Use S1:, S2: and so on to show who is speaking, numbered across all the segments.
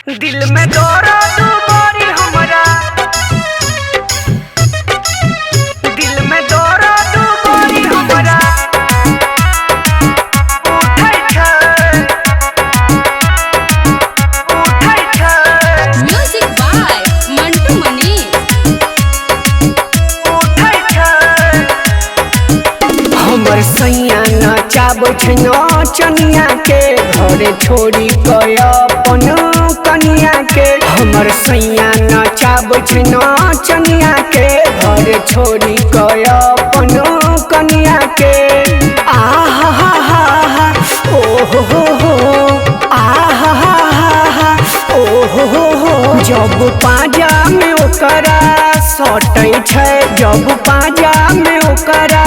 S1: दिल में दर्द बड़ी हमरा, दिल में दर्द बड़ी हमरा उठै छै, उठै छै।
S2: म्यूजिक बाय मंटू मनी।
S1: उठै छै।
S3: हमर सैया नचाबै छै नचनिया के, घरे छोड़ी कय अपन कनिया के। हमर सैया नचाबै छै नचनिया के, घरे छोड़ी कय अपन कनिया के। आहा हा हा हा ओ हो आहा हा हा ओ हो। जब पाजा में ओकरा सटै छै, जब पाजा में ओकरा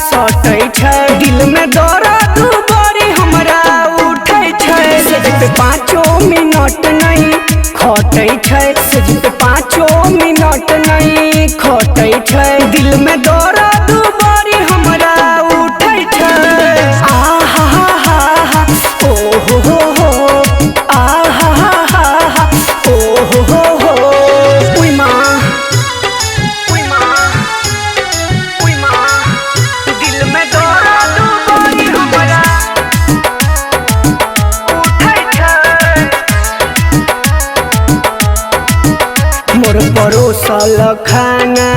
S3: सटै छै, दिल में दर्द बड़ी हमरा उठै छै। सेज पे 5 मिनट नहीं खटै छै, सेज पे 5 मिनट नहीं खटै छै, दिल में दर्द बड़ी हमरा उठै छै। आहा हा हा हा ओ हो आहा हा हा ओ हो। उई माँ
S1: उई माँ, उई माँ, दिल में दर्द बड़ी हमरा उठै छै।
S3: मोर परोसल खाना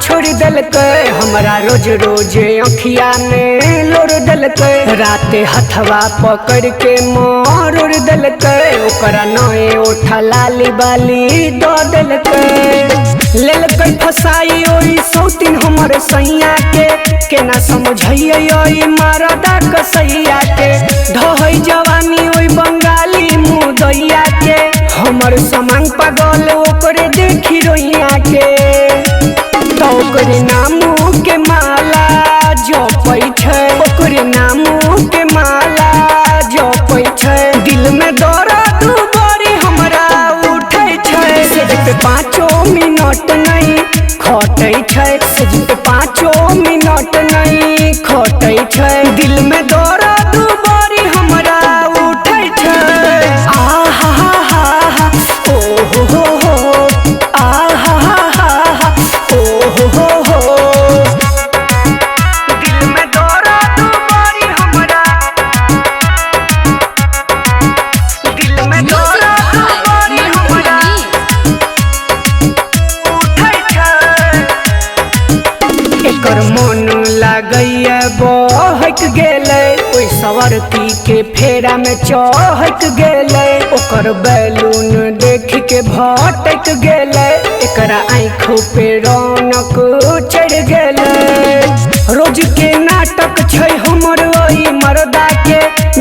S3: छोड़ देलकै, हमरा रोज रोज अखिया में लोर देलकै। राते हथवा पकड़ के मोर देलकै, ओकरा नए ओठा लाली बाली द देलकै। लेलकै फसाई ओई सौतीन हमर सैया के, केना समझैयै ओई मरदा कसैया के। ढहै जवानी ओई बंगाली मुदैया के, हमर समांग पागल ओकरे देखी रोइया के। तो ओकरे नामू के माला जपै छै, ओकरे नामू के माला जपै छै, दिल में दर्द बड़ी हमरा उठै छै। सेज पे 5 मिनट नहीं खटै छै, सेज पे 5 मिनट नहीं खटै छै, दिल में दर्द बड़ी हमरा उठै छै। आहा हा हा हा ओ हो आहा हा हा ओ हो।
S1: दिल में दर्द बड़ी हमरा, दिल में
S2: म्यूजिक
S1: दर्द
S2: बाय
S1: बड़ी
S2: मंटू
S1: हमरा
S2: मनी।
S1: उठै छै।
S3: एकर मन लागैया बहक गेलै, ओइ सवरती के फेरा में चहक गेलै। ओकर बैलून देख के भटक गेलै, एकरा आँखों पे रौनक चढ़ गेलै। रोज के नाटक छै हमर ओइ मर्दा के,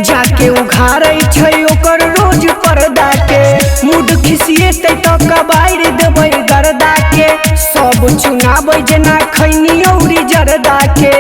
S3: जाके उघारै छै ओकर रोज पर्दा के। मूड खिसिएतै त कबारि देबै गर्दा के, सब चुनाबै जेना खैनी औरी जरदा के।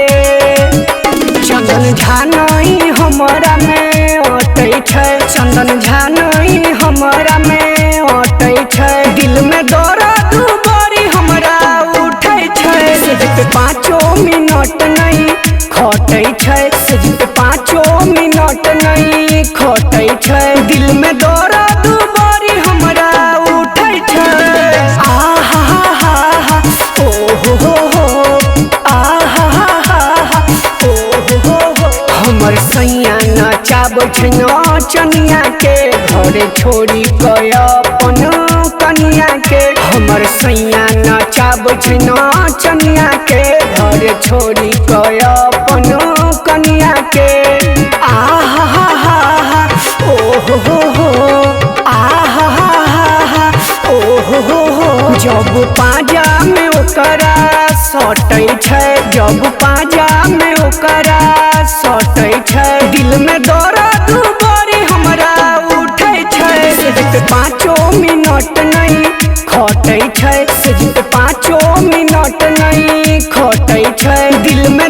S3: चंदन झा नहीं हमरा में अटै छै, चंदन झा नहीं हमरा में अटै छै, दिल में दर्द बड़ी हमरा उठै छै। सेज पे 5 मिनट नहीं खटै छै, सेज पे 5 मिनट नहीं खटै छै, दिल में दर्द बड़ी हमरा उठै छै। आहा हा हा हा ओ हो आहा हा हा ओ हो। हमर सैया नचाबै छै नचनिया के, घरे छोड़ी कय अपन कनिया के। हमर सैया नचाबै छै नचनिया के, घरे छोड़ी कय अपन कनिया के। आहा हा हा हा ओ हो आहा हा हा ओ हो। जब पाजा में ओकरा सटै छै, जब पाजा में ओकरा सटै छै, दिल में दर्द बड़ी हमरा उठै छै। सेज पे 5 मिनट नहीं खटै छै, सेज पे 5 मिनट नहीं खटै छै, दिल में